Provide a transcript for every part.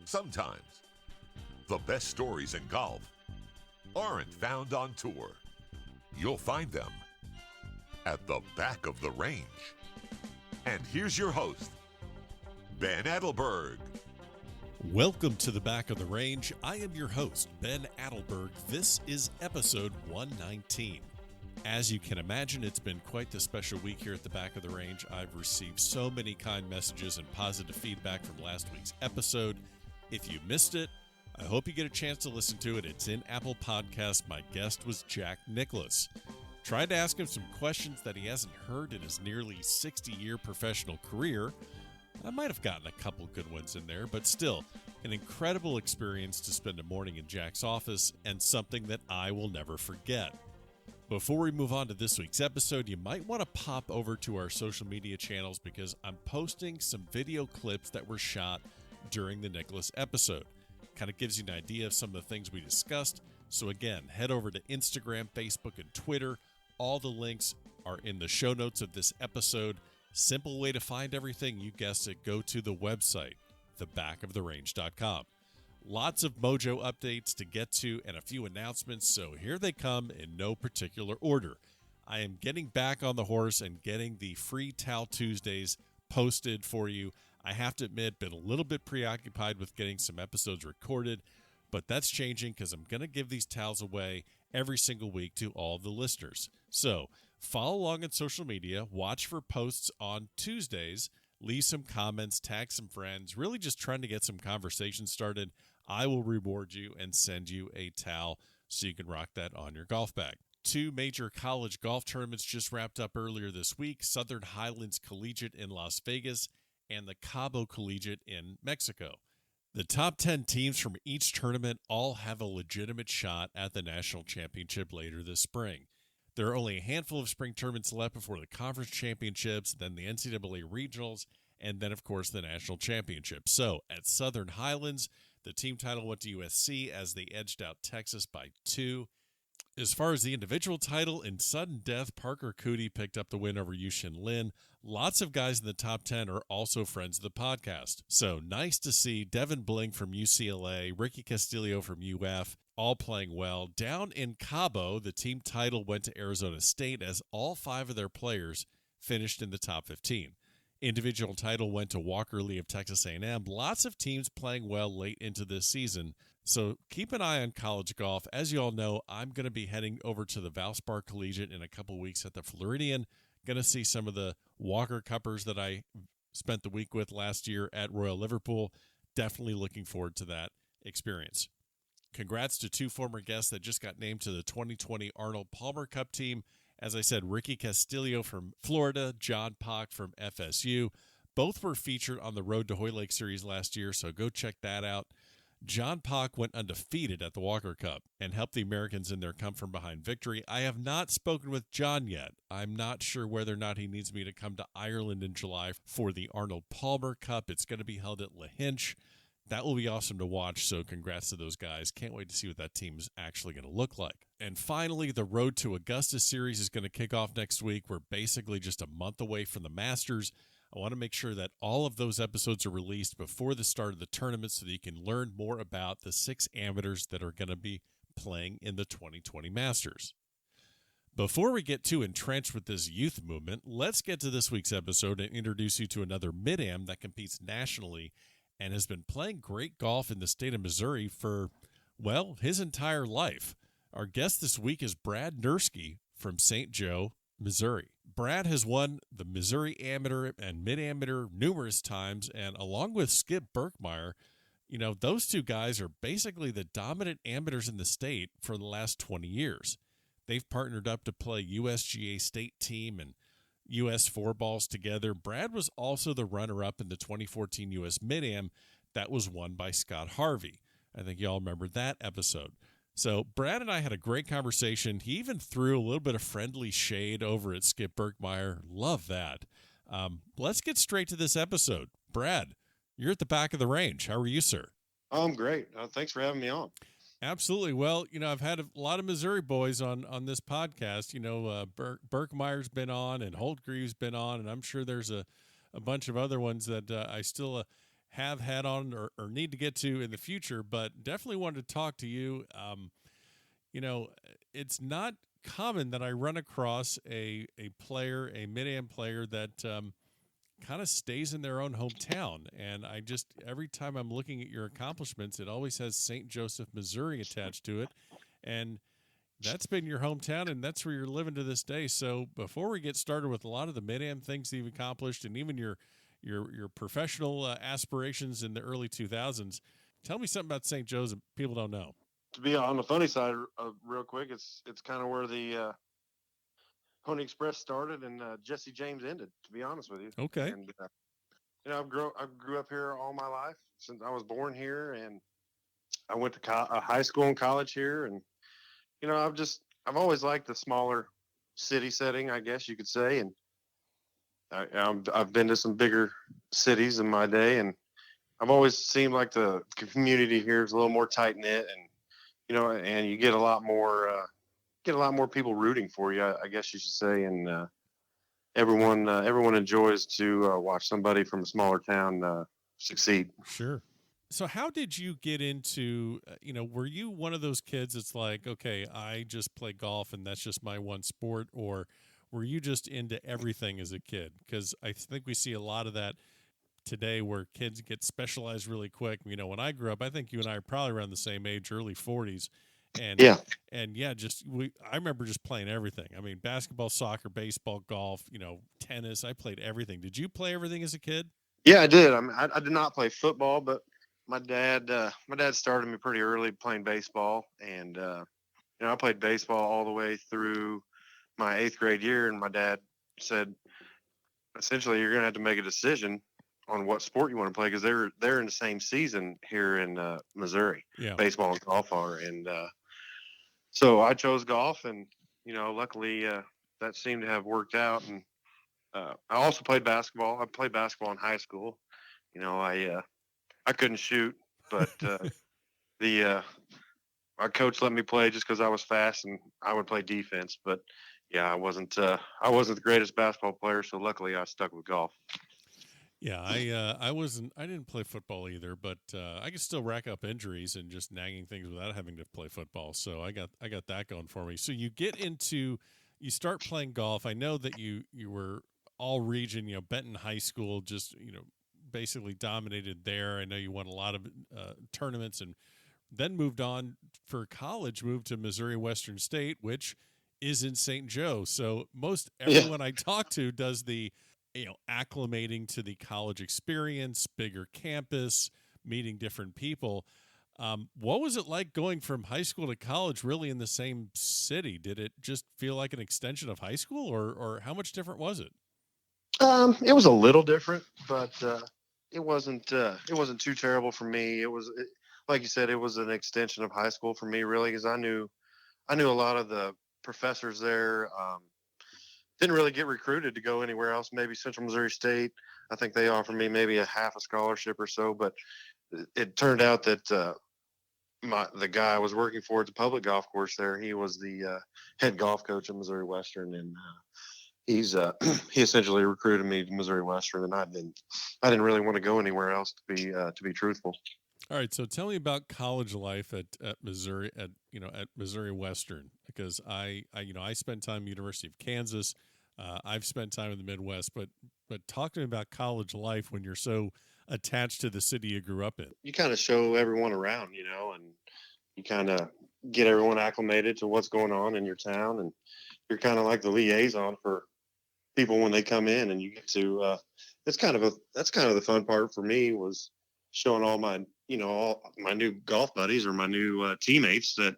Sometimes the best stories in golf aren't found on tour. You'll find them at the back of the range. And here's your host, Ben Adelberg. Welcome to the back of the range. I am your host, Ben Adelberg. This is episode 119. As you can imagine, it's been quite the special week here at the back of the range. I've received so many kind messages and positive feedback from last week's episode. If you missed it, I hope you get a chance to listen to it. It's in Apple Podcasts. My guest was Jack Nicklaus. Tried to ask him some questions that he hasn't heard in his nearly 60-year professional career. I might have gotten a couple good ones in there, but still, an incredible experience to spend a morning in Jack's office and something that I will never forget. Before we move on to this week's episode, you might want to pop over to our social media channels because I'm posting some video clips that were shot during the Nicklaus episode. Kind of gives you an idea of some of the things we discussed. So again, head over to Instagram, Facebook, and Twitter. All the links are in the show notes of this episode. Simple way to find everything, you guessed it, go to the website, thebackoftherange.com. Lots of Mojo updates to get to and a few announcements, so here they come in no particular order. I am getting back on the horse and getting the free Towel Tuesdays posted for you. I have to admit, been a little bit preoccupied with getting some episodes recorded, but that's changing because I'm going to give these towels away every single week to all the listeners. So follow along on social media, watch for posts on Tuesdays, leave some comments, tag some friends, really just trying to get some conversation started. I will reward you and send you a towel so you can rock that on your golf bag. 2 major college golf tournaments just wrapped up earlier this week, Southern Highlands Collegiate in Las Vegas and the Cabo Collegiate in Mexico. The top 10 teams from each tournament all have a legitimate shot at the national championship later this spring. There are only a handful of spring tournaments left before the conference championships, then the NCAA regionals, and then, of course, the national championship. So, at Southern Highlands, the team title went to USC as they edged out Texas by 2. As far as the individual title, in sudden death, Parker Cootie picked up the win over Yushin Lin. Lots of guys in the top 10 are also friends of the podcast. So nice to see Devin Bling from UCLA, Ricky Castillo from UF, all playing well. Down in Cabo, the team title went to Arizona State as all 5 of their players finished in the top 15. Individual title went to Walker Lee of Texas A&M. Lots of teams playing well late into this season. So keep an eye on college golf. As you all know, I'm going to be heading over to the Valspar Collegiate in a couple weeks at the Floridian. Going to see some of the Walker Cuppers that I spent the week with last year at Royal Liverpool. Definitely looking forward to that experience. Congrats to 2 former guests that just got named to the 2020 Arnold Palmer Cup team. As I said, Ricky Castillo from Florida, John Pock from FSU. Both were featured on the Road to Hoylake Series last year, so go check that out. John Pock went undefeated at the Walker Cup and helped the Americans in their come-from-behind victory. I have not spoken with John yet. I'm not sure whether or not he needs me to come to Ireland in July for the Arnold Palmer Cup. It's going to be held at Lahinch. That will be awesome to watch, so congrats to those guys. Can't wait to see what that team's actually going to look like. And finally, the Road to Augusta series is going to kick off next week. We're basically just a month away from the Masters. I want to make sure that all of those episodes are released before the start of the tournament so that you can learn more about the 6 amateurs that are going to be playing in the 2020 Masters. Before we get too entrenched with this youth movement, let's get to this week's episode and introduce you to another Mid-Am that competes nationally and has been playing great golf in the state of Missouri for, well, his entire life. Our guest this week is Brad Nurski from St. Joe, Missouri. Brad has won the Missouri Amateur and Mid-Amateur numerous times, and along with Skip Berkmeyer, you know, those 2 guys are basically the dominant amateurs in the state for the last 20 years. They've partnered up to play USGA state team and U.S. 4-balls together. Brad was also the runner-up in the 2014 U.S. Mid-Am that was won by Scott Harvey. I think y'all remember that episode. So Brad and I had a great conversation. He even threw a little bit of friendly shade over at Skip Berkmeyer. Love that. Let's get straight to this episode. Brad, you're at the back of the range. How are you, sir? I'm great. Thanks for having me on. Absolutely. Well, you know, I've had a lot of Missouri boys on this podcast. You know, Berkmeyer's been on and Holtgreave's been on, and I'm sure there's a bunch of other ones that I still have had on or need to get to in the future, but definitely wanted to talk to you. You know, it's not common that I run across a player, a Mid-Am player that kind of stays in their own hometown. And I just, every time I'm looking at your accomplishments, it always has St. Joseph, Missouri attached to it. And that's been your hometown, and that's where you're living to this day. So before we get started with a lot of the Mid-Am things that you've accomplished and even your professional aspirations in the early 2000s, tell me something about St. Joseph people don't know. To be on the funny side, real quick, it's kind of where the Pony Express started and Jesse James ended. To be honest with you, Okay. And I grew up here all my life since I was born here, and I went to high school and college here, and I've always liked the smaller city setting, I guess you could say, and I've been to some bigger cities in my day, and I've always seemed like the community here is a little more tight knit, and you get a lot more people rooting for you, I guess you should say, and everyone enjoys to watch somebody from a smaller town succeed. Sure. So how did you get into, were you one of those kids that's like, okay, I just play golf and that's just my one sport, or were you just into everything as a kid? Because I think we see a lot of that today where kids get specialized really quick. When I grew up, I think you and I are probably around the same age, early 40s. And Yeah. I remember just playing everything. I mean, basketball, soccer, baseball, golf, tennis. I played everything. Did you play everything as a kid? Yeah, I did. I did not play football, but my dad started me pretty early playing baseball, and I played baseball all the way through my 8th grade year. And my dad said, essentially, you're gonna have to make a decision on what sport you want to play, because they're in the same season here in Missouri. Yeah. Baseball and golf are, and so I chose golf, and luckily that seemed to have worked out. And I also played basketball. I played basketball in high school. I couldn't shoot, but our coach let me play just because I was fast and I would play defense. But yeah, I wasn't the greatest basketball player, so luckily I stuck with golf. Yeah, I didn't play football either, but I could still rack up injuries and just nagging things without having to play football. So I got that going for me. So you start playing golf. I know that you were all region, Benton High School, just basically dominated there. I know you won a lot of tournaments, and then moved on for college, moved to Missouri Western State, which is in St. Joe. So most everyone I talk to does the, acclimating to the college experience, bigger campus, meeting different people. What was it like going from high school to college really in the same city? Did it just feel like an extension of high school, or how much different was it? It was a little different, but it wasn't too terrible for me. Like you said, it was an extension of high school for me, really, because I knew a lot of the professors there. Didn't really get recruited to go anywhere else. Maybe Central Missouri State. I think they offered me maybe a half a scholarship or so, but it turned out that the guy I was working for at the public golf course there, he was the head golf coach at Missouri Western, and he essentially recruited me to Missouri Western, and I didn't really want to go anywhere else, to be truthful. All right, so tell me about college life at Missouri at Missouri Western, because I spent time at the University of Kansas. I've spent time in the Midwest, but talk to me about college life when you're so attached to the city you grew up in. You kind of show everyone around, and you kind of get everyone acclimated to what's going on in your town, and you're kind of like the liaison for people when they come in, and you get to that's kind of the fun part for me, was showing all my new golf buddies or my new teammates that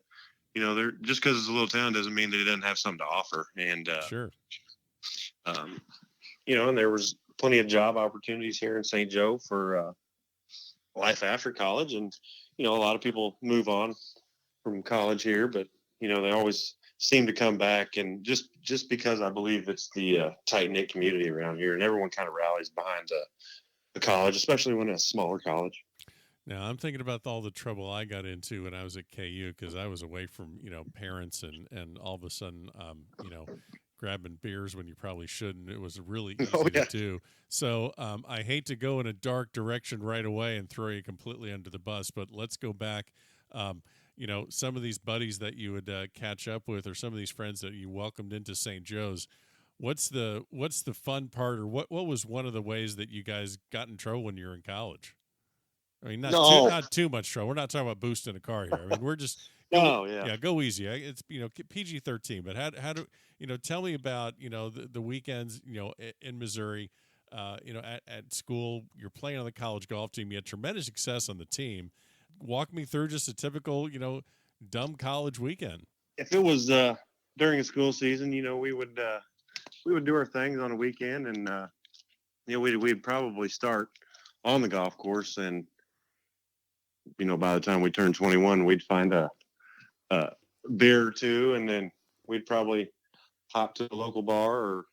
they're, just because it's a little town doesn't mean that it doesn't have something to offer. And sure. And there was plenty of job opportunities here in St. Joe for life after college, and a lot of people move on from college here, but they always seem to come back, and just because I believe it's the tight-knit community around here, and everyone kind of rallies behind the college, especially when it's a smaller college. Now, I'm thinking about all the trouble I got into when I was at KU, because I was away from, parents, and all of a sudden, grabbing beers when you probably shouldn't. It was really easy Oh, to yeah. do. So I hate to go in a dark direction right away and throw you completely under the bus, but let's go back. Some of these buddies that you would catch up with, or some of these friends that you welcomed into St. Joe's. What's the fun part, or what was one of the ways that you guys got in trouble when you were in college? I mean, No, not too much trouble. We're not talking about boosting a car here. I mean, we're just no, yeah. go easy. It's PG-13. But how do tell me about the weekends in Missouri, at school. You're playing on the college golf team. You had tremendous success on the team. Walk me through just a typical dumb college weekend. If it was during a school season, we would do our things on a weekend, and we'd probably start on the golf course, and by the time we turned 21, we'd find a beer or two, and then we'd probably hop to a local bar, or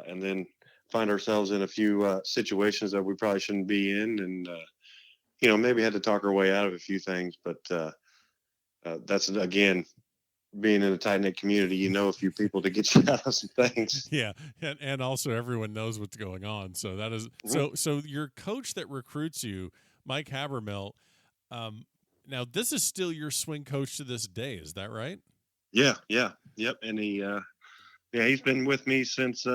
and then find ourselves in a few situations that we probably shouldn't be in, and maybe had to talk our way out of a few things. But that's, again, being in a tight-knit community, a few people to get you out of some things. Yeah, and also everyone knows what's going on. So that is so your coach that recruits you, Mike Habermill. Now this is still your swing coach to this day. Is that right? Yeah, yep. And he's been with me since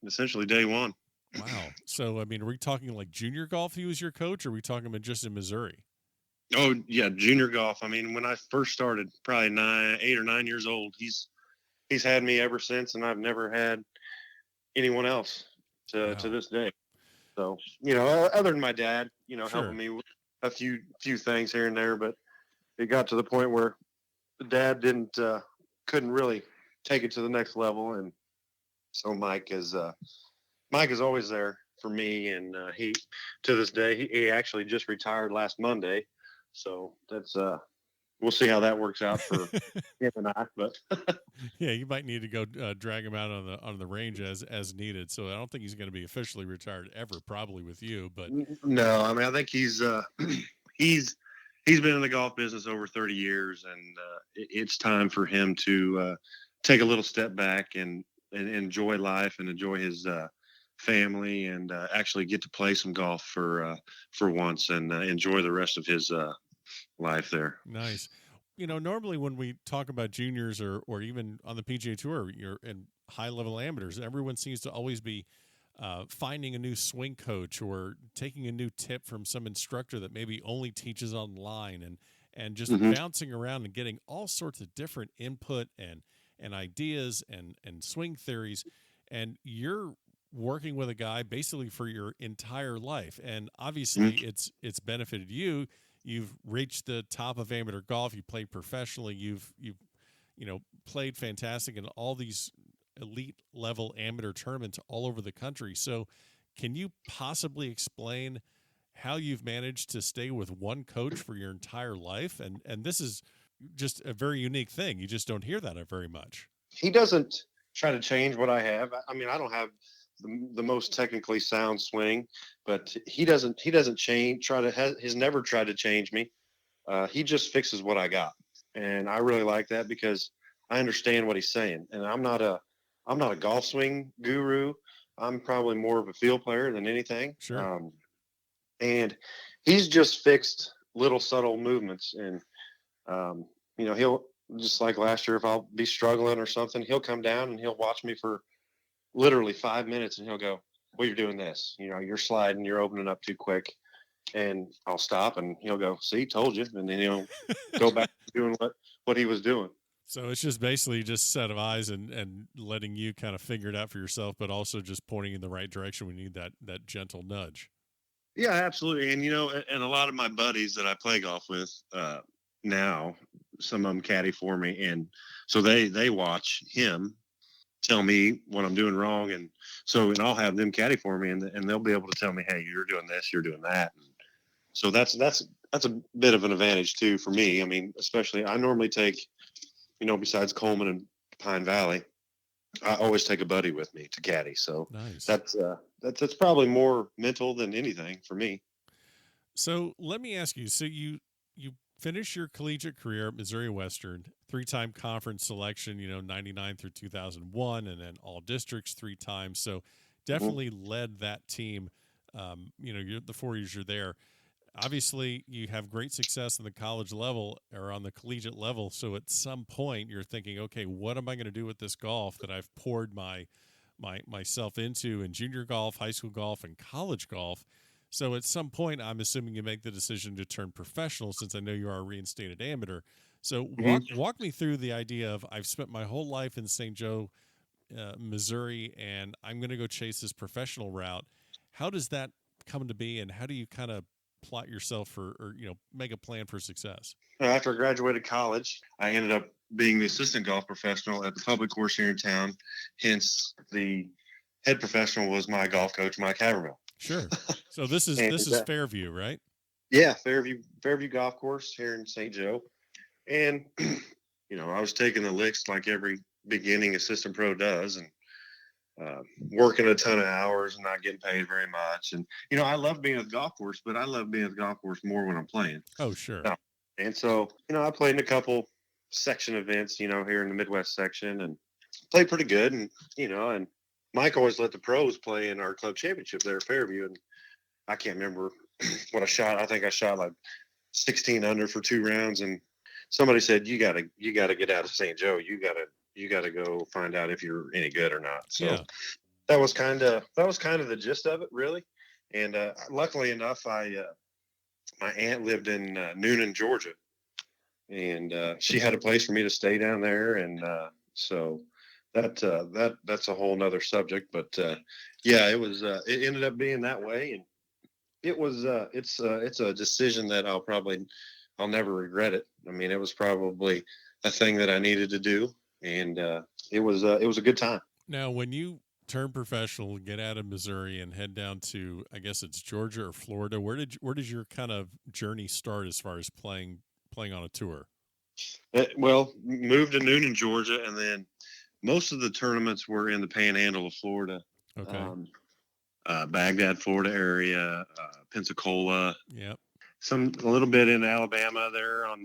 essentially day one. Wow. So I mean, are we talking like junior golf? He was your coach, or are we talking about just in Missouri? Oh yeah, junior golf. I mean, when I first started, probably 8 or 9 years old, he's had me ever since, and I've never had anyone else to this day. So other than my dad, Sure. helping me with a few things here and there, but it got to the point where the dad couldn't really take it to the next level, and so Mike is always there for me, and he to this day he actually just retired last Monday. So that's we'll see how that works out for him and I. But yeah, you might need to go drag him out on the range as needed. So I don't think he's going to be officially retired ever, probably with you. But no, I mean, I think he's been in the golf business over 30 years, and it's time for him to take a little step back and enjoy life and enjoy his family, and actually get to play some golf for once, and enjoy the rest of his life there. Nice. Normally when we talk about juniors or even on the PGA Tour, you're in high-level amateurs, everyone seems to always be finding a new swing coach or taking a new tip from some instructor that maybe only teaches online, and just bouncing around and getting all sorts of different input and ideas and swing theories. And you're working with a guy basically for your entire life, and obviously it's benefited you. You've reached the top of amateur golf. You played professionally. You've played fantastic in all these elite level amateur tournaments all over the country. So can you possibly explain how you've managed to stay with one coach for your entire life? And this is just a very unique thing. You just don't hear that very much. He doesn't try to change what I have. I mean, I don't have the most technically sound swing, but he doesn't change. He's never tried to change me. He just fixes what I got, and I really like that because I understand what he's saying. And I'm not a golf swing guru. I'm probably more of a field player than anything. Sure. And he's just fixed little subtle movements, and he'll, just like last year, if I'll be struggling or something, he'll come down and he'll watch me for literally 5 minutes, and he'll go, well, you're doing this, you're sliding, you're opening up too quick. And I'll stop, and he'll go, see, told you. And then he'll go back to doing what he was doing. So it's just basically just a set of eyes and letting you kind of figure it out for yourself, but also just pointing in the right direction when you need that gentle nudge. Yeah, absolutely. And, and a lot of my buddies that I play golf with now, some of them caddy for me. And so they watch him tell me what I'm doing wrong. And I'll have them caddy for me, and they'll be able to tell me, hey, you're doing this, you're doing that. And so that's a bit of an advantage too for me. I mean, especially I normally take, besides Coleman and Pine Valley, I always take a buddy with me to caddy. So nice. That's probably more mental than anything for me. So let me ask you, so you finish your collegiate career at Missouri Western, 3-time conference selection, 99 through 2001, and then all districts 3 times. So definitely led that team. The 4 years you're there. Obviously, you have great success in the college level or on the collegiate level. So at some point, you're thinking, okay, what am I going to do with this golf that I've poured myself into in junior golf, high school golf, and college golf? So at some point, I'm assuming you make the decision to turn professional, since I know you are a reinstated amateur. So walk me through the idea of, I've spent my whole life in St. Joe, Missouri, and I'm going to go chase this professional route. How does that come to be, and how do you kind of plot yourself for, or make a plan for success? After I graduated college, I ended up being the assistant golf professional at the public course here in town. Hence, the head professional was my golf coach, Mike Havermill. Sure. So this is Fairview, right? Yeah, Fairview Golf Course here in St. Joe. And I was taking the licks like every beginning assistant pro does, and working a ton of hours and not getting paid very much. And I love being at the golf course, but I love being at the golf course more when I'm playing. Oh, sure. And so I played in a couple section events, here in the Midwest section, and played pretty good. And and Mike always let the pros play in our club championship there at Fairview, and I can't remember what I shot. I think I shot like 16 under for 2 rounds, and somebody said, you gotta get out of St. Joe. You gotta go find out if you're any good or not. So that was kind of the gist of it, really. And luckily enough, my aunt lived in Noonan, Georgia, and she had a place for me to stay down there, and so that's a whole nother subject. But it ended up being that way, and it was it's a decision that I'll never regret it. I mean, it was probably a thing that I needed to do, and it was a good time. Now, when you turn professional, get out of Missouri and head down to, I guess it's Georgia or Florida, where did your kind of journey start as far as playing on a tour? Well, moved to Noonan, Georgia, and then most of the tournaments were in the panhandle of Florida. Okay. Baghdad, Florida area, Pensacola. Yep. A little bit in Alabama there on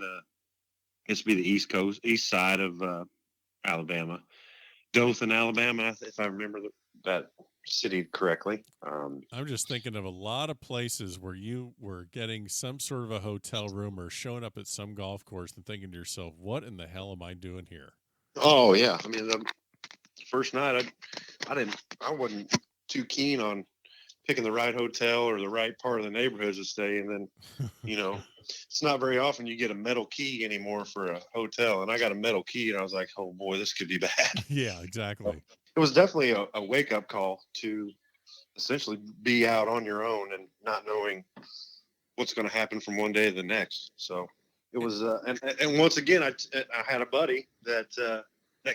it's be the east side of Alabama. Dothan, Alabama, if I remember that city correctly. I'm just thinking of a lot of places where you were getting some sort of a hotel room or showing up at some golf course and thinking to yourself, what in the hell am I doing here? Oh, yeah. I mean, the first night, I wasn't too keen on picking the right hotel or the right part of the neighborhood to stay. And then, it's not very often you get a metal key anymore for a hotel. And I got a metal key, and I was like, oh boy, this could be bad. Yeah, exactly. It was definitely a wake up call to essentially be out on your own and not knowing what's going to happen from one day to the next. So it was, and once again, I had a buddy that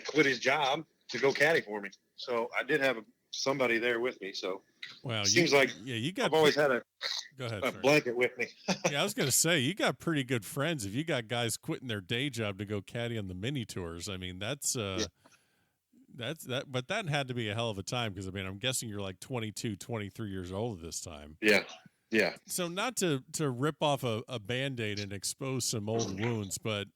quit his job to go caddy for me. So I did have somebody there with me. So wow, seems like I've always had a blanket with me. Yeah, I was going to say, you got pretty good friends. If you got guys quitting their day job to go caddy on the mini tours, I mean, that's that. But that had to be a hell of a time, because I mean, I'm guessing you're like 22, 23 years old at this time. Yeah. Yeah. So not to rip off a Band-Aid and expose some old wounds, but,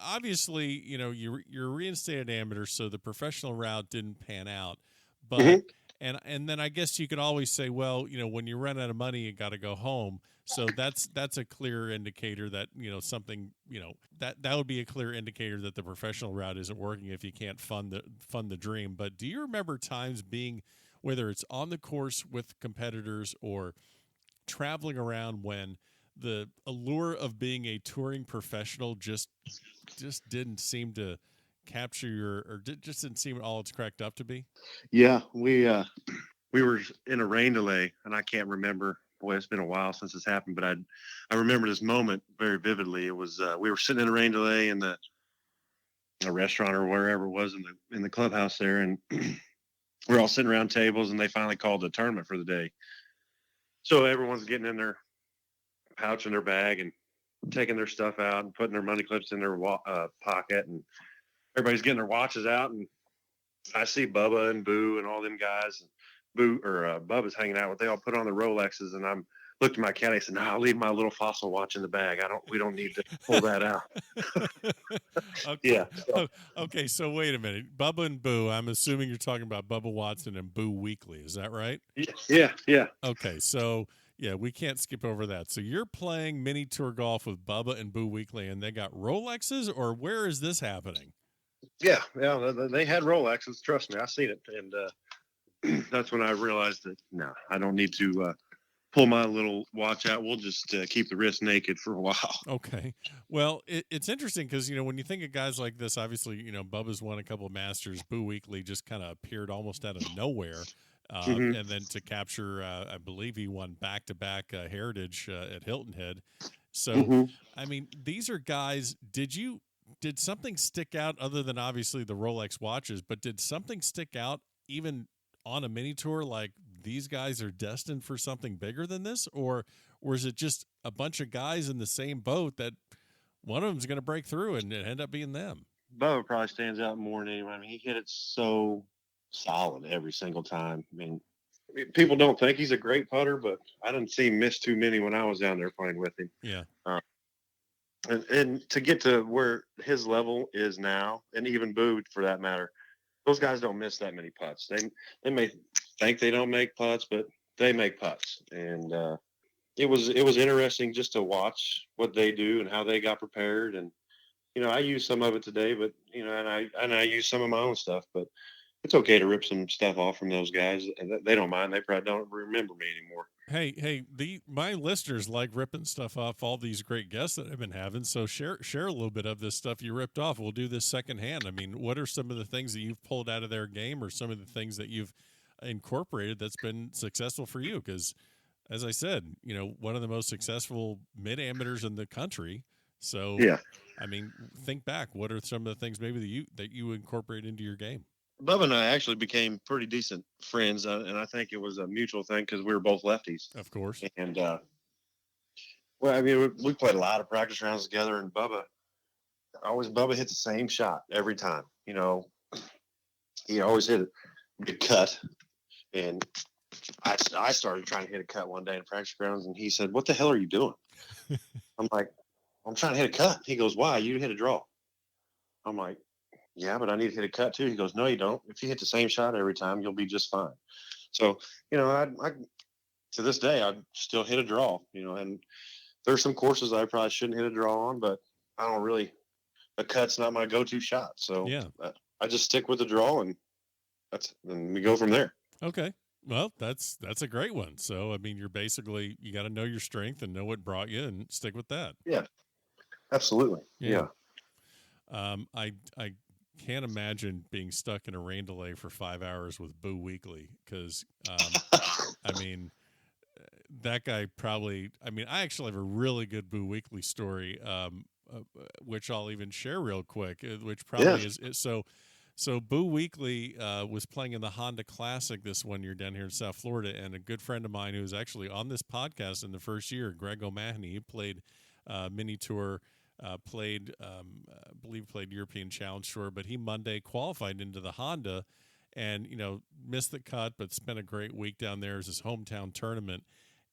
obviously, you're a reinstated amateur, so the professional route didn't pan out. But and then I guess you could always say, well, when you run out of money, you got to go home. So that's a clear indicator that, something, that would be a clear indicator that the professional route isn't working if you can't fund the dream. But do you remember times being, whether it's on the course with competitors or traveling around, when the allure of being a touring professional just didn't seem to capture just didn't seem all it's cracked up to be? Yeah, we were in a rain delay, and I can't remember. Boy, it's been a while since this happened, but I remember this moment very vividly. It was we were sitting in a rain delay in a restaurant or wherever it was in the clubhouse there, and we're all sitting around tables, and they finally called the tournament for the day. So everyone's getting in their pouch and their bag and taking their stuff out and putting their money clips in their pocket, and everybody's getting their watches out. And I see Bubba and Boo and all them guys. Bubba's hanging out with. They all put on the Rolexes, and I'm looked at my caddy and said, "No, I'll leave my little fossil watch in the bag. We don't need to pull that out." Okay. Yeah. So, Okay, so wait a minute. Bubba and Boo, I'm assuming you're talking about Bubba Watson and Boo Weekly. Is that right? yeah. Okay, so yeah, we can't skip over that. So you're playing mini tour golf with Bubba and Boo Weekly, and they got Rolexes, or where is this happening? Yeah. They had Rolexes. Trust me, I seen it, and that's when I realized that no, I don't need to pull my little watch out. We'll just keep the wrist naked for a while. Okay. Well, it's interesting because, when you think of guys like this, obviously, Bubba's won a couple of Masters. Boo Weekly just kind of appeared almost out of nowhere. Mm-hmm. And then to capture, I believe he won back-to-back Heritage at Hilton Head. So, Mm-hmm. I mean, these are guys. Did something stick out other than obviously the Rolex watches, but did something stick out even on a mini tour like these guys are destined for something bigger than this, or is it just a bunch of guys in the same boat that one of them's going to break through and it end up being them? Bubba probably stands out more than anyone. I mean, he hit it so solid every single time. I mean, people don't think he's a great putter, but I didn't see him miss too many when I was down there playing with him. Yeah. And to get to where his level is now, and even Boo for that matter, those guys don't miss that many putts. They may think they don't make putts, but they make putts. And it was interesting just to watch what they do and how they got prepared. And I use some of it today, but and I use some of my own stuff. But it's okay to rip some stuff off from those guys. They don't mind. They probably don't remember me anymore. Hey, my listeners like ripping stuff off all these great guests that I've been having. So share a little bit of this stuff you ripped off. We'll do this secondhand. I mean, what are some of the things that you've pulled out of their game, or some of the things that you've incorporated that's been successful for you? Because, as I said, one of the most successful mid-amateurs in the country. So, Yeah. I mean, think back. What are some of the things maybe that you incorporate into your game? Bubba and I actually became pretty decent friends, and I think it was a mutual thing because we were both lefties. Of course. And well, I mean, we played a lot of practice rounds together, and Bubba hit the same shot every time. He always hit a cut, and I started trying to hit a cut one day in practice grounds, and he said, "What the hell are you doing?" I'm like, "I'm trying to hit a cut." He goes, "Why? You hit a draw." I'm like, "Yeah, but I need to hit a cut too." He goes, "No, you don't. If you hit the same shot every time, you'll be just fine." So, I to this day, I still hit a draw, and there's some courses I probably shouldn't hit a draw on, but I don't really, a cut's not my go-to shot. So yeah, I just stick with the draw, and we go from there. Okay. Well, that's a great one. So, I mean, you got to know your strength and know what brought you and stick with that. Yeah, absolutely. Yeah. I can't imagine being stuck in a rain delay for 5 hours with Boo Weekly because, I mean, that guy probably. I mean, I actually have a really good Boo Weekly story, which I'll even share real quick. Which probably is so. So Boo Weekly was playing in the Honda Classic this one year down here in South Florida, and a good friend of mine who was actually on this podcast in the first year, Greg O'Mahony, he played mini tour. I believe played European Challenge Tour, but he Monday qualified into the Honda and, missed the cut, but spent a great week down there as his hometown tournament.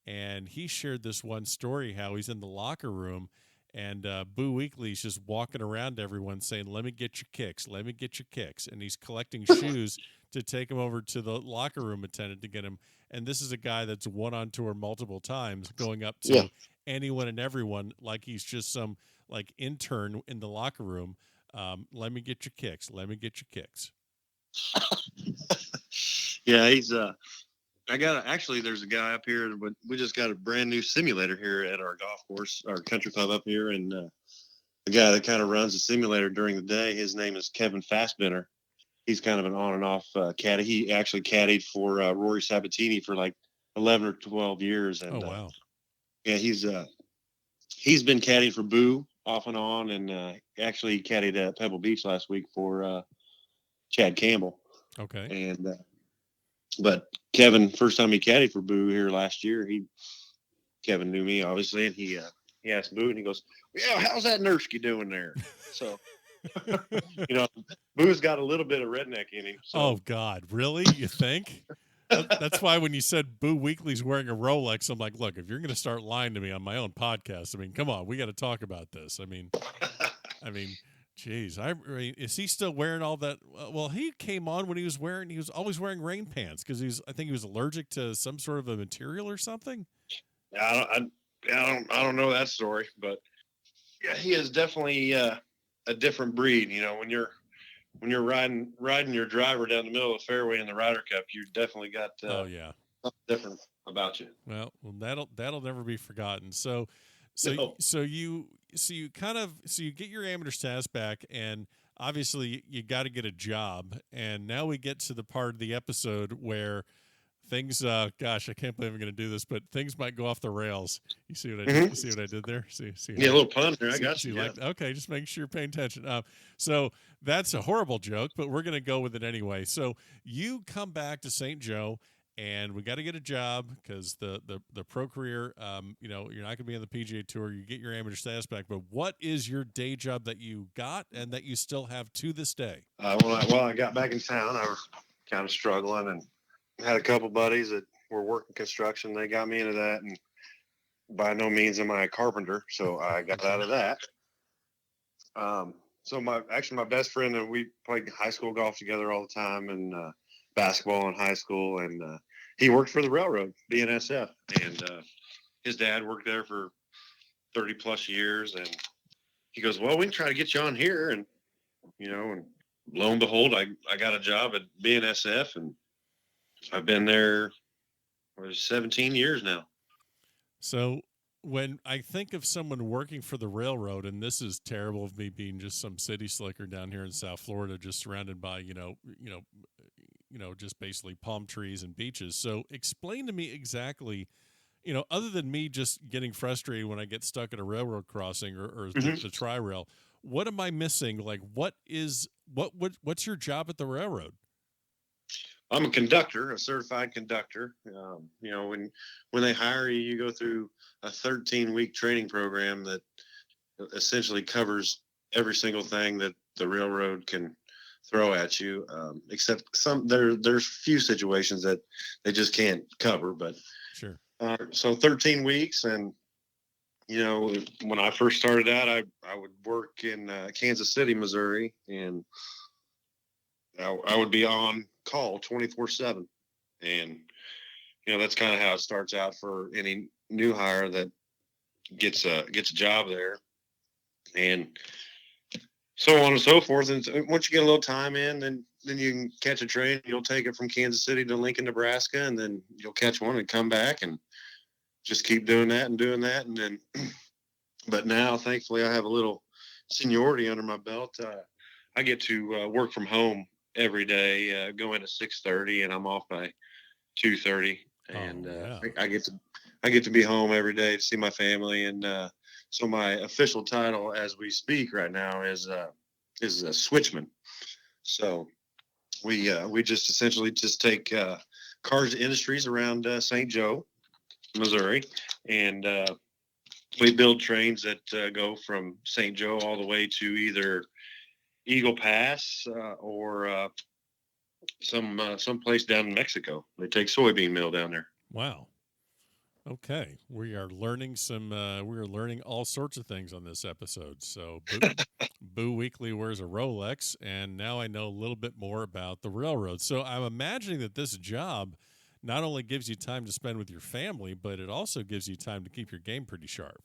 And he shared this one story, how he's in the locker room and Boo Weekly's just walking around to everyone saying, "Let me get your kicks. Let me get your kicks." And he's collecting shoes to take him over to the locker room attendant to get him. And this is a guy that's won on tour multiple times, going up to anyone and everyone like he's just some like intern in the locker room. "Let me get your kicks. Let me get your kicks." Yeah, he's there's a guy up here, but we just got a brand new simulator here at our golf course, our country club up here. And the guy that kind of runs the simulator during the day, his name is Kevin Fassbender. He's kind of an on and off caddy. He actually caddied for Rory Sabatini for like 11 or 12 years. And, oh, wow. Yeah, he's been caddying for Boo off and on, and actually caddied at Pebble Beach last week for Chad Campbell. Okay. And but Kevin, first time he caddied for Boo here last year, Kevin knew me obviously, and he asked Boo, and he goes, "Yeah, how's that Nurski doing there?" So Boo's got a little bit of redneck in him. So. Oh God, really? You think? That's why when you said Boo Weekly's wearing a Rolex, I'm like, look, if you're going to start lying to me on my own podcast, I mean, come on, we got to talk about this. I mean, geez, I mean, is he still wearing all that? Well, he came on when he was always wearing rain pants because I think he was allergic to some sort of a material or something. I don't know that story, but yeah, he is definitely a different breed. When you're riding your driver down the middle of the fairway in the Ryder Cup, you definitely got something different about you. Well, that'll never be forgotten. So you get your amateur status back, and obviously you got to get a job. And now we get to the part of the episode where things, gosh, I can't believe I'm going to do this, but things might go off the rails. You see what I did? You see what I did there? See, yeah, a little pun there. I got you. Okay, just making sure you're paying attention. So that's a horrible joke, but we're going to go with it anyway. So you come back to St. Joe, and we got to get a job because the pro career, you're not going to be on the PGA Tour. You get your amateur status back, but what is your day job that you got and that you still have to this day? I got back in town, I was kind of struggling and had a couple buddies that were working construction. They got me into that, and by no means am I a carpenter, so I got out of that. So my best friend, and we played high school golf together all the time, and basketball in high school, and he worked for the railroad, BNSF, and his dad worked there for 30 plus years, and he goes, well, we can try to get you on here, and and lo and behold, I got a job at BNSF, and I've been there for 17 years now. So when I think of someone working for the railroad, and this is terrible of me being just some city slicker down here in South Florida, just surrounded by, just basically palm trees and beaches. So explain to me exactly, other than me just getting frustrated when I get stuck at a railroad crossing or the tri-rail, what am I missing? Like, what's your job at the railroad? I'm a conductor, a certified conductor. When they hire you, you go through a 13-week training program that essentially covers every single thing that the railroad can throw at you, except there's few situations that they just can't cover. But sure. So 13 weeks, and when I first started out, I would work in Kansas City, Missouri, and I would be on call 24/7, and that's kind of how it starts out for any new hire that gets a job there, and so on and so forth. And once you get a little time in, then you can catch a train. You'll take it from Kansas City to Lincoln, Nebraska, and then you'll catch one and come back and just keep doing that, and then but now thankfully I have a little seniority under my belt. I get to work from home every day, go in at 6:30, and I'm off by 2:30, and I get to be home every day to see my family. And so my official title as we speak right now is a switchman. So we just essentially just take cars to industries around St. Joe, Missouri, and we build trains that go from St. Joe all the way to either Eagle Pass or some place down in Mexico. They take soybean meal down there. Wow. Okay, we are learning all sorts of things on this episode. So Boo Weekly wears a Rolex, and now I know a little bit more about the railroad. So I'm imagining that this job not only gives you time to spend with your family, but it also gives you time to keep your game pretty sharp.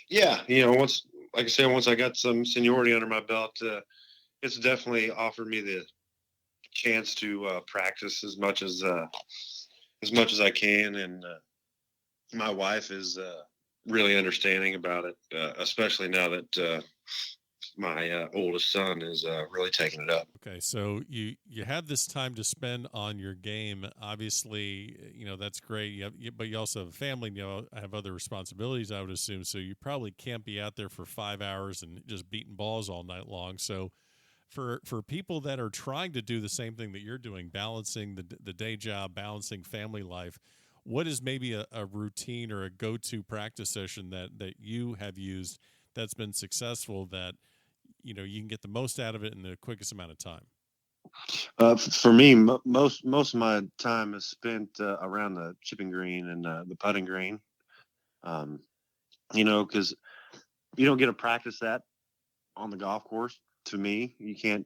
Yeah, once I got some seniority under my belt, it's definitely offered me the chance to practice as much as I can, and my wife is really understanding about it, especially now that my oldest son is really taking it up. Okay, so you have this time to spend on your game. Obviously, that's great. But you also have a family. Have other responsibilities, I would assume. So you probably can't be out there for 5 hours and just beating balls all night long. So for people that are trying to do the same thing that you're doing, balancing the day job, balancing family life, what is maybe a routine or a go-to practice session that you have used that's been successful that you can get the most out of it in the quickest amount of time? For me, most of my time is spent around the chipping green and the putting green. Because you don't get to practice that on the golf course. To me, you can't.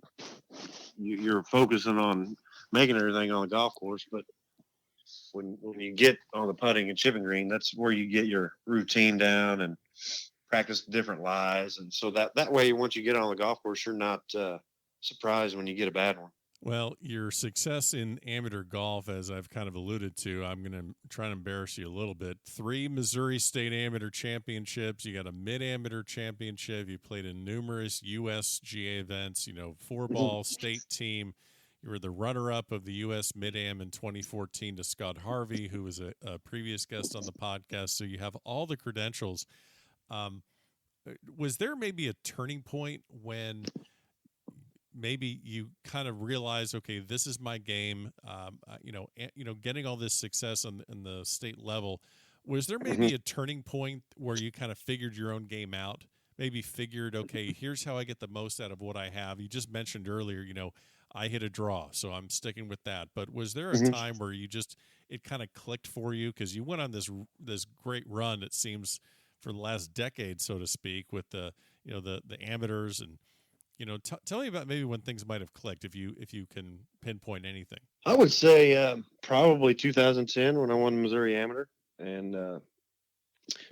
You're focusing on making everything on the golf course, but when you get on the putting and chipping green, that's where you get your routine down and practice different lies, and so that way, once you get on the golf course, you're not surprised when you get a bad one. Well, your success in amateur golf, as I've kind of alluded to, I'm going to try and embarrass you a little bit. 3 Missouri State Amateur Championships. You got a Mid-Amateur Championship. You played in numerous USGA events, 4-ball state team. You were the runner-up of the U.S. Mid-Am in 2014 to Scott Harvey, who was a previous guest on the podcast. So you have all the credentials. Was there maybe a turning point when maybe you kind of realize, okay, this is my game? Getting all this success on the state level, was there maybe a turning point where you kind of figured your own game out? Maybe figured, okay, here's how I get the most out of what I have. You just mentioned earlier, I hit a draw, so I'm sticking with that. But was there a time where it kind of clicked for you? Because you went on this great run, it seems, for the last decade, so to speak, with the amateurs and. Tell me about maybe when things might have clicked, if you can pinpoint anything. I would say probably 2010 when I won Missouri Amateur, and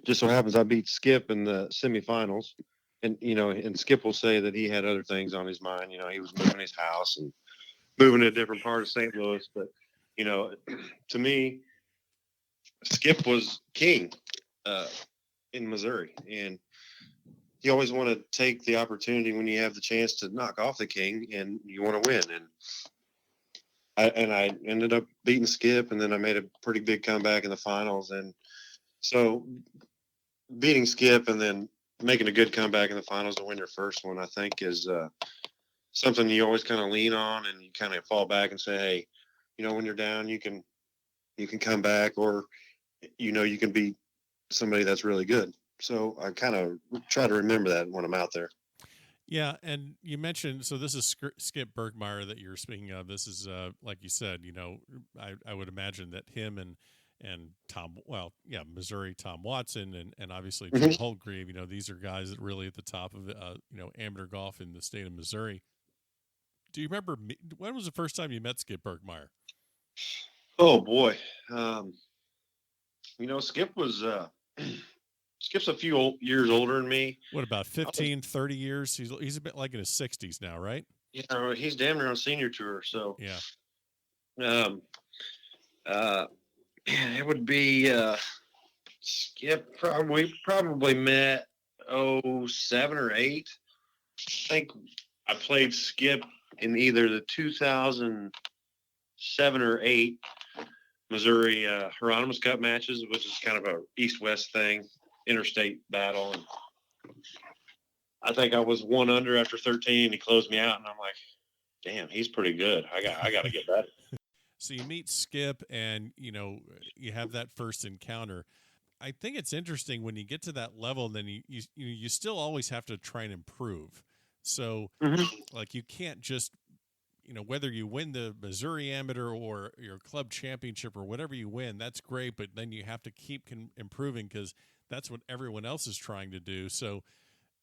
just so happens I beat Skip in the semifinals, and Skip will say that he had other things on his mind. He was moving his house and moving to a different part of St. Louis, but to me, Skip was king in Missouri, and you always want to take the opportunity when you have the chance to knock off the king and you want to win. And I ended up beating Skip, and then I made a pretty big comeback in the finals. And so beating Skip and then making a good comeback in the finals to win your first one, I think is something you always kind of lean on, and you kind of fall back and say, hey, when you're down, you can come back, or, you can beat somebody that's really good. So I kind of try to remember that when I'm out there. Yeah, and you mentioned, so this is Skip Berkmeyer that you're speaking of. This is, like you said, I would imagine that him and Tom, Missouri, Tom Watson, and obviously Jim Holtgreave, these are guys that really at the top of, amateur golf in the state of Missouri. Do you remember, when was the first time you met Skip Berkmeyer? Oh, boy. Skip was... Skip's a few years older than me. What, about 15, 30 years? He's a bit like in his 60s now, right? Yeah, he's damn near on senior tour. So yeah. It would be Skip. Probably met 07 or 08. I think I played Skip in either the 2007 or 8 Missouri Hieronymus Cup matches, which is kind of a East-West thing. Interstate battle, and I think I was 1 under after 13, and he closed me out, and I'm like, damn, he's pretty good. I got to get better. So you meet Skip, and you have that first encounter. I think it's interesting when you get to that level, and then you still always have to try and improve. So like, you can't just whether you win the Missouri Amateur or your club championship or whatever you win, that's great, but then you have to keep improving, because that's what everyone else is trying to do. So,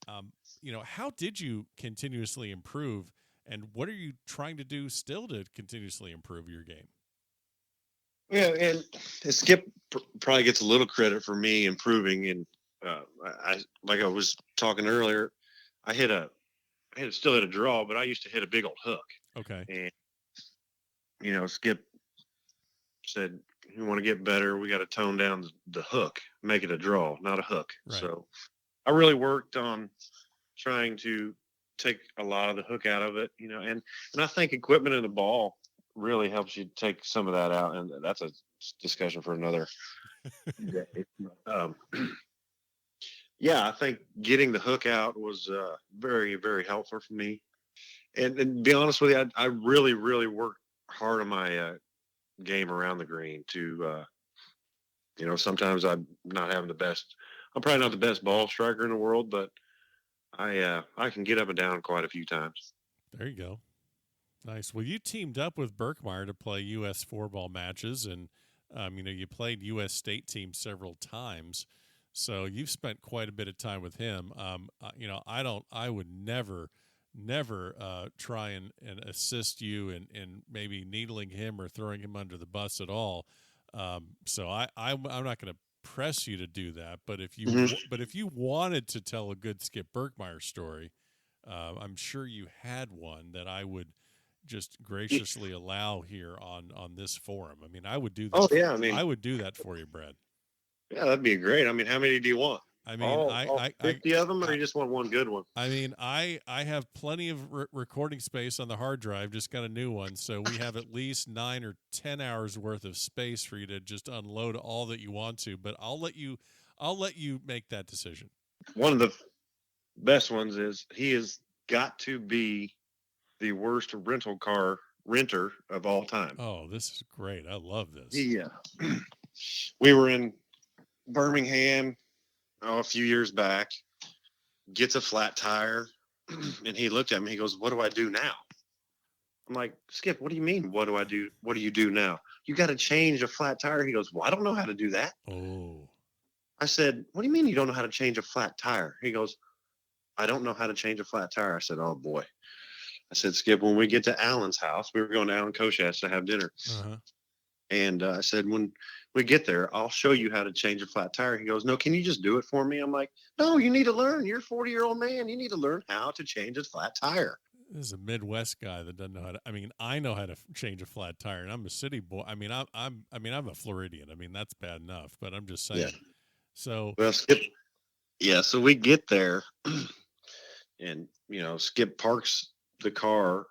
how did you continuously improve, and what are you trying to do still to continuously improve your game? Yeah, and Skip probably gets a little credit for me improving. And I like I was talking earlier, I still hit a draw, but I used to hit a big old hook. Okay. And Skip said, you want to get better, we got to tone down the hook, make it a draw, not a hook. Right. So I really worked on trying to take a lot of the hook out of it, and I think equipment in the ball really helps you take some of that out. And that's a discussion for another day. I think getting the hook out was very, very helpful for me. And to be honest with you, I really, really worked hard on my game around the green to, sometimes I'm probably not the best ball striker in the world, but I can get up and down quite a few times. There you go. Nice. Well, you teamed up with Berkmeyer to play U.S. 4-ball matches, and you played U.S. state team several times, so you've spent quite a bit of time with him. I would never try and assist you in maybe needling him or throwing him under the bus at all. I'm not going to press you to do that, but if you wanted to tell a good Skip Berkmeyer story, I'm sure you had one that I would just graciously allow here on this forum. I mean, I would do that. Oh yeah, I would do that for you, Brad. Yeah, that'd be great. I mean, how many do you want? I mean, all 50 of them, or you just want one good one? I mean, I have plenty of recording space on the hard drive. Just got a new one, so we have at least 9 or 10 hours worth of space for you to just unload all that you want to. But I'll let you make that decision. One of the best ones is he has got to be the worst rental car renter of all time. Oh, this is great. I love this. Yeah. We were in Birmingham a few years back, gets a flat tire, and he looked at me. He goes, "What do I do now?" I'm like, "Skip, what do you mean? What do I do? What do you do now? You got to change a flat tire." He goes, "Well, I don't know how to do that." Oh. I said, "What do you mean you don't know how to change a flat tire?" He goes, "I don't know how to change a flat tire." I said, "Oh boy." I said, "Skip, when we get to Alan's house," we were going to Alan Koshat's to have dinner. Uh-huh. And I said, "When we get there, I'll show you how to change a flat tire." He goes, "No, can you just do it for me?" I'm like, "No, you need to learn. You're a 40-year-old man. You need to learn how to change a flat tire." This is a Midwest guy that doesn't know how to. I mean, I know how to change a flat tire, and I'm a city boy. I mean, I'm a Floridian. I mean, that's bad enough, but I'm just saying. Yeah. So well, Skip. Yeah, so we get there, and Skip parks the car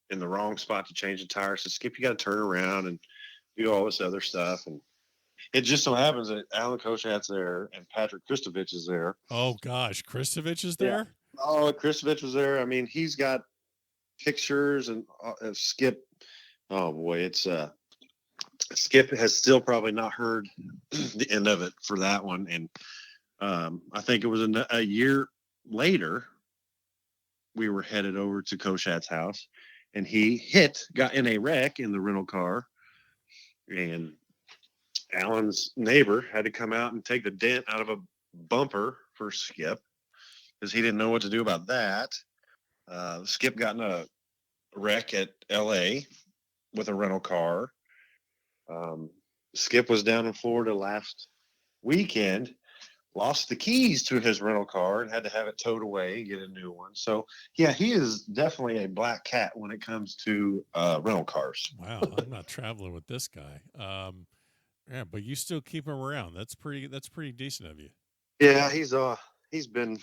in the wrong spot to change the tire. So Skip, you got to turn around and do all this other stuff. And it just so happens that Alan Koshat's there and Patrick Kristovich is there. Oh gosh, Kristovich is there? Yeah. Oh, Kristovich was there. I mean, he's got pictures and Skip. Oh boy, it's Skip has still probably not heard the end of it for that one. And I think it was a year later, we were headed over to Koshat's house, and he got in a wreck in the rental car, and Alan's neighbor had to come out and take the dent out of a bumper for Skip because he didn't know what to do about that. Skip got in a wreck at LA with a rental car. Skip was down in Florida last weekend, lost the keys to his rental car and had to have it towed away and get a new one. So yeah, he is definitely a black cat when it comes to rental cars. Wow, I'm not traveling with this guy. Yeah, but you still keep him around. That's pretty decent of you. Yeah, he's been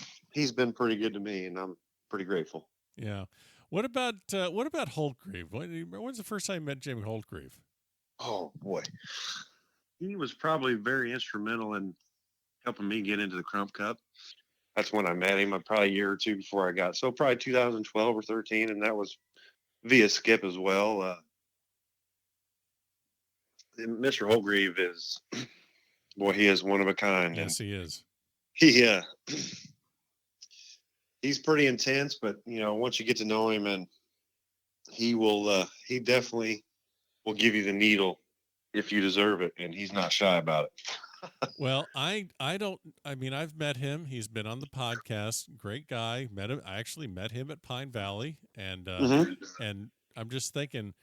pretty good to me, and I'm pretty grateful. Yeah. What about Holtgreave? When's the first time you met Jamie Holtgreave? Oh boy, he was probably very instrumental in helping me get into the Crump Cup. That's when I met him. Probably a year or two before I got. So probably 2012 or 13, and that was via Skip as well. Mr. Holtgreave is, boy, he is one of a kind. Yes, he is. He's pretty intense, but once you get to know him, and he definitely will give you the needle if you deserve it, and he's not shy about it. Well, I've met him. He's been on the podcast. Great guy. I actually met him at Pine Valley, and and I'm just thinking,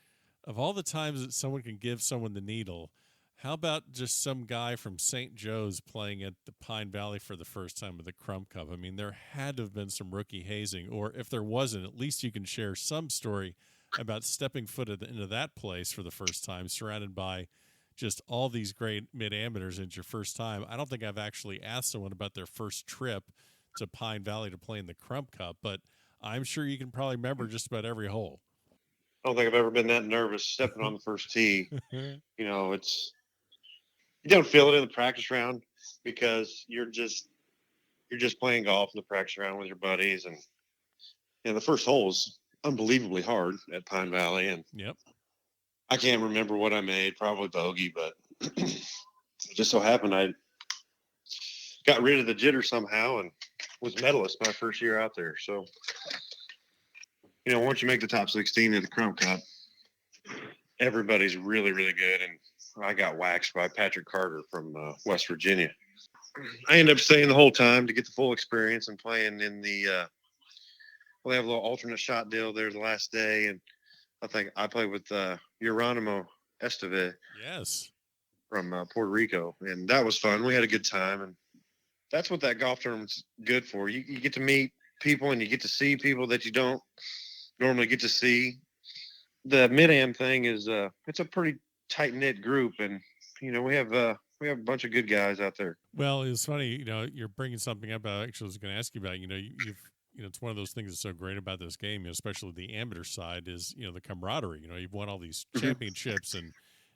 of all the times that someone can give someone the needle, how about just some guy from St. Joe's playing at the Pine Valley for the first time with the Crump Cup? I mean, there had to have been some rookie hazing, or if there wasn't, at least you can share some story about stepping foot into that place for the first time, surrounded by just all these great mid-amateurs. It's your first time. I don't think I've actually asked someone about their first trip to Pine Valley to play in the Crump Cup, but I'm sure you can probably remember just about every hole. I don't think I've ever been that nervous stepping on the first tee. You don't feel it in the practice round because you're just playing golf in the practice round with your buddies, and the first hole is unbelievably hard at Pine Valley, and yep. I can't remember what I made, probably bogey, but it just so happened I got rid of the jitter somehow and was medalist my first year out there. So once you make the top 16 of the Crump Cup, everybody's really, really good. And I got waxed by Patrick Carter from West Virginia. I ended up staying the whole time to get the full experience and playing in the they have a little alternate shot deal there the last day. And I think I played with Geronimo Esteve. Yes. From Puerto Rico. And that was fun. We had a good time. And that's what that golf tournament's good for. You get to meet people and you get to see people that you don't normally get to see. The Mid-Am thing is it's a pretty tight-knit group, and we have a bunch of good guys out there. Well, it's funny, you're bringing something up I actually was going to ask you about. You've it's one of those things that's so great about this game, especially the amateur side, is the camaraderie. You've won all these championships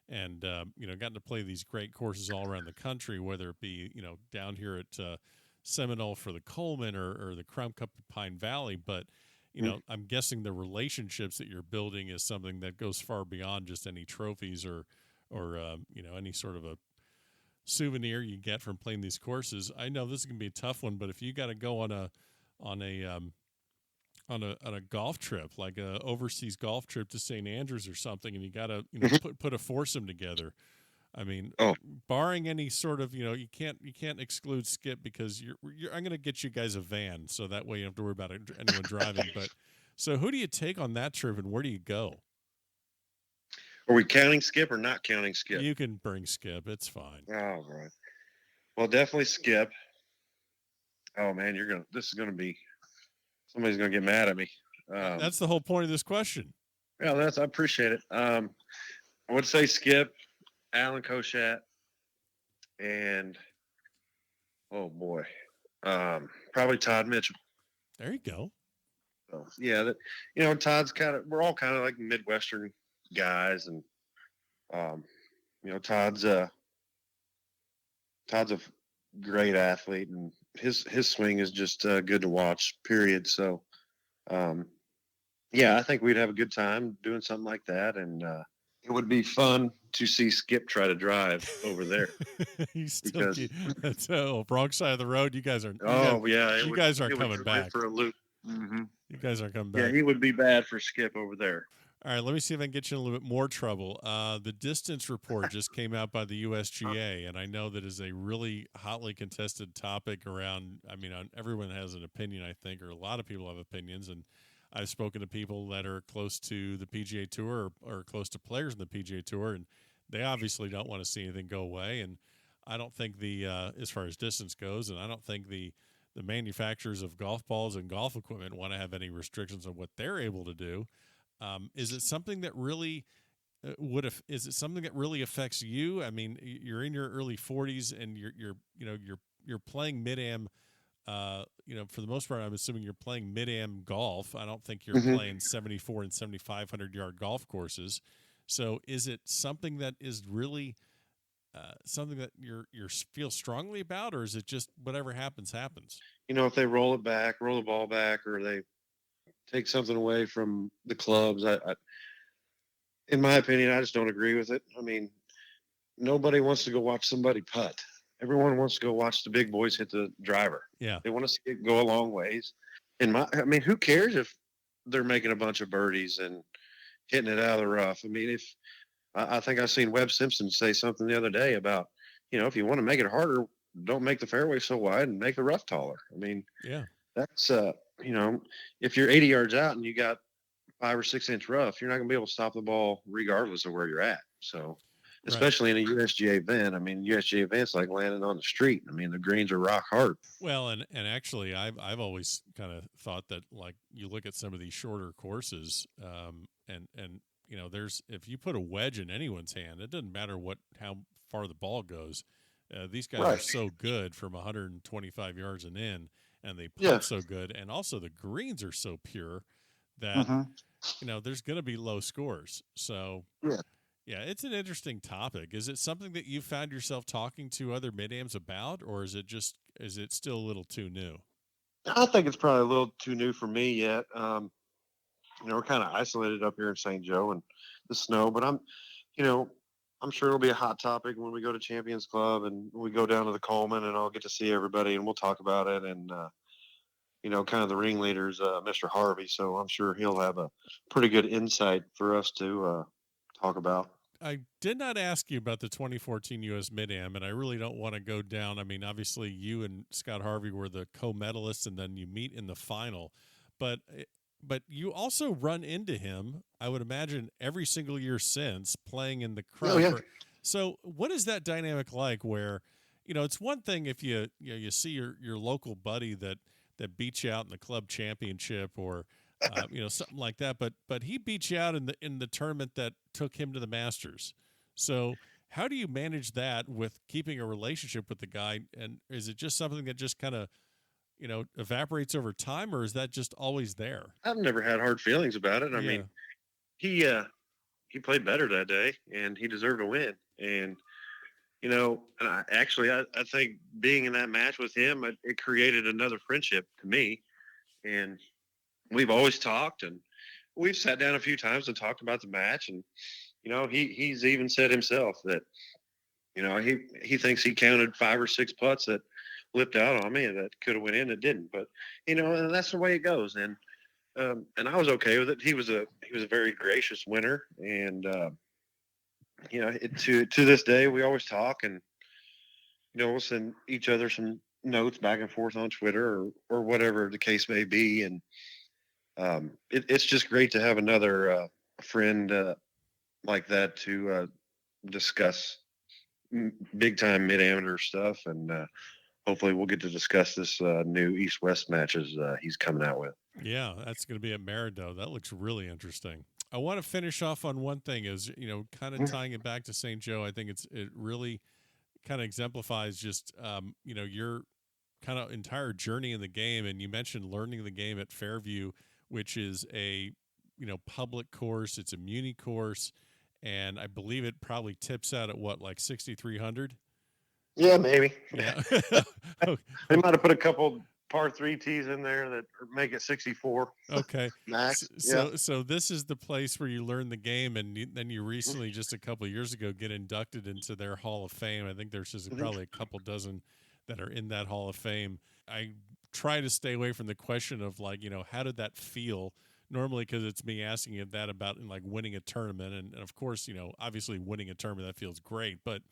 and gotten to play these great courses all around the country, whether it be down here at Seminole for the Coleman or the Crump Cup at Pine Valley. But I'm guessing the relationships that you're building is something that goes far beyond just any trophies or any sort of a souvenir you get from playing these courses. I know this is gonna be a tough one, but if you got to go on a golf trip, like a overseas golf trip to St. Andrews or something, and you got to put a foursome together. I mean, barring any sort of you can't exclude Skip, because I'm going to get you guys a van, so that way you don't have to worry about anyone driving. But so who do you take on that trip, and where do you go? Are we counting Skip or not counting Skip? You can bring Skip; it's fine. Oh, right. Well, definitely Skip. Oh man, this is gonna be. Somebody's going to get mad at me. That's the whole point of this question. Yeah, I appreciate it. I would say Skip, Alan Koshat, and probably Todd Mitchell. There you go. So, yeah, Todd's we're all kind of like Midwestern guys, and Todd's a great athlete, and his swing is just good to watch, period. So I think we'd have a good time doing something like that, and it would be fun to see Skip try to drive over there. That's wrong side of the road. You guys are you guys aren't coming back for a loop. Mm-hmm. You guys aren't coming back. Yeah, he would be bad for Skip over there. All right, let me see if I can get you in a little bit more trouble. The distance report just came out by the USGA, and I know that is a really hotly contested topic around. I mean, everyone has an opinion, I think, or a lot of people have opinions, and I've spoken to people that are close to the PGA Tour or close to players in the PGA Tour, and they obviously don't want to see anything go away. And I don't think as far as distance goes, and I don't think the manufacturers of golf balls and golf equipment want to have any restrictions on what they're able to do. Is it something that really affects you? I mean, you're in your early 40s and you're playing Mid-Am. For the most part, I'm assuming you're playing Mid-Am golf. I don't think you're playing 74 and 7,500 yard golf courses. So, is it something that is really something that you feel strongly about, or is it just whatever happens? If they roll the ball back, or they take something away from the clubs, I in my opinion, I just don't agree with it. I mean, nobody wants to go watch somebody putt. Everyone wants to go watch the big boys hit the driver. Yeah. They want to see it go a long ways. Who cares if they're making a bunch of birdies and hitting it out of the rough? I mean, I think I seen Webb Simpson say something the other day about, if you want to make it harder, don't make the fairway so wide and make the rough taller. I mean, yeah, that's, if you're 80 yards out and you got 5 or 6 inch rough, you're not going to be able to stop the ball regardless of where you're at. So, especially in a USGA event. I mean, USGA events like landing on the street. I mean, the greens are rock hard. Well, and actually, I've always kind of thought that, like, you look at some of these shorter courses, and there's, if you put a wedge in anyone's hand, it doesn't matter how far the ball goes. These guys are so good from 125 yards and in, and they putt so good, and also the greens are so pure that there's going to be low scores. So. Yeah, it's an interesting topic. Is it something that you found yourself talking to other Mid-Ams about, or is it still a little too new? I think it's probably a little too new for me yet. We're kind of isolated up here in St. Joe and the snow, but I'm sure it'll be a hot topic when we go to Champions Club and we go down to the Coleman, and I'll get to see everybody and we'll talk about it. And kind of the ringleader's Mr. Harvey. So I'm sure he'll have a pretty good insight for us to talk about. I did not ask you about the 2014 U.S. Mid-Am, and I really don't want to go down. I mean, obviously, you and Scott Harvey were the co-medalists, and then you meet in the final. But you also run into him, I would imagine, every single year since playing in the crowd. Oh, yeah. So, what is that dynamic like? Where, it's one thing if you see your local buddy that beats you out in the club championship or something like that. But he beat you out in the tournament that took him to the Masters. So how do you manage that with keeping a relationship with the guy? And is it just something that just kind of evaporates over time, or is that just always there? I've never had hard feelings about it. I mean, he played better that day, and he deserved to win. And and I think being in that match with him, it created another friendship to me. And we've always talked, and we've sat down a few times and talked about the match. And he's even said himself that he thinks he counted 5 or 6 putts that lipped out on me that could have went in, it didn't. But and that's the way it goes. And I was okay with it. He was a very gracious winner, and to this day we always talk, and we'll send each other some notes back and forth on Twitter or whatever the case may be. And it's just great to have another friend like that to discuss big time mid-amateur stuff, and hopefully we'll get to discuss this new East-West matches he's coming out with. Yeah, that's going to be at Merrido. That looks really interesting. I want to finish off on one thing is, kind of tying it back to St. Joe. I think it really kind of exemplifies just, your kind of entire journey in the game. And you mentioned learning the game at Fairview, which is a, public course. It's a muni course. And I believe it probably tips out at what, like 6,300? Yeah, maybe. Yeah. They might have put a couple par 3 tees in there that make it 64. Okay. Max. So this is the place where you learn the game, and then you recently, just a couple of years ago, get inducted into their Hall of Fame. I think there's just probably a couple dozen that are in that Hall of Fame. I try to stay away from the question of how did that feel? Normally, because it's me asking you that about winning a tournament, and of course, obviously winning a tournament, that feels great. But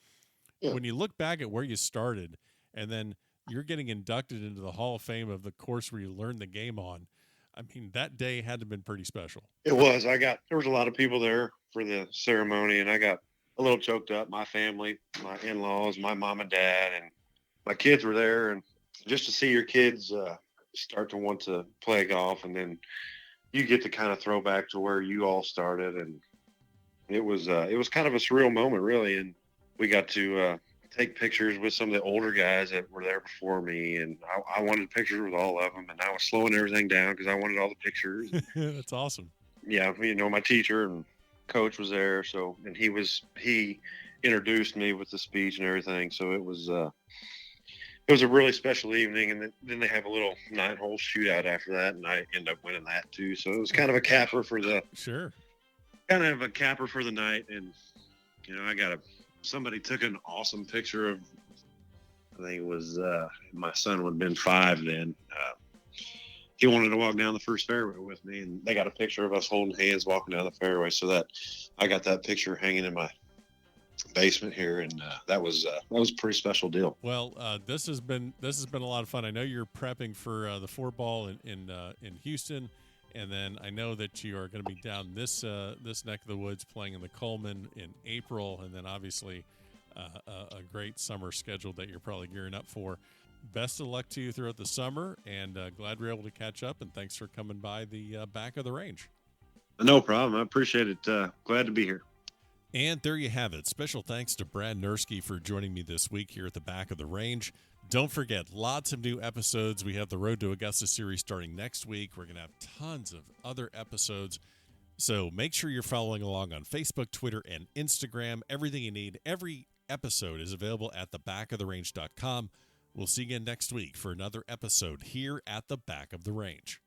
when you look back at where you started, and then you're getting inducted into the Hall of Fame of the course where you learned the game on, I mean, that day had to have been pretty special. It was. There was a lot of people there for the ceremony, and I got a little choked up. My family, my in-laws, my mom and dad, and my kids were there. And just to see your kids start to want to play golf, and then you get to kind of throw back to where you all started. And it was kind of a surreal moment, really. And we got to take pictures with some of the older guys that were there before me, and I wanted pictures with all of them, and I was slowing everything down because I wanted all the pictures. That's awesome. Yeah, my teacher and coach was there, and he introduced me with the speech and everything. So it was a really special evening, and then they have a little 9-hole shootout after that, and I end up winning that too. So it was kind of a capper for the night, and somebody took an awesome picture of, I think it was my son would have been 5 then. He wanted to walk down the first fairway with me, and they got a picture of us holding hands walking down the fairway. So that I got that picture hanging in my basement here, and that was a pretty special deal. Well, this has been a lot of fun. I know you're prepping for the 4-ball in Houston. And then I know that you are going to be down this neck of the woods playing in the Coleman in April, and then obviously a great summer schedule that you're probably gearing up for. Best of luck to you throughout the summer, and glad we're able to catch up, and thanks for coming by the back of the range. No problem. I appreciate it. Glad to be here. And there you have it. Special thanks to Brad Nurski for joining me this week here at the back of the range. Don't forget, lots of new episodes. We have the Road to Augusta series starting next week. We're going to have tons of other episodes. So make sure you're following along on Facebook, Twitter, and Instagram. Everything you need. Every episode is available at thebackoftherange.com. We'll see you again next week for another episode here at the Back of the Range.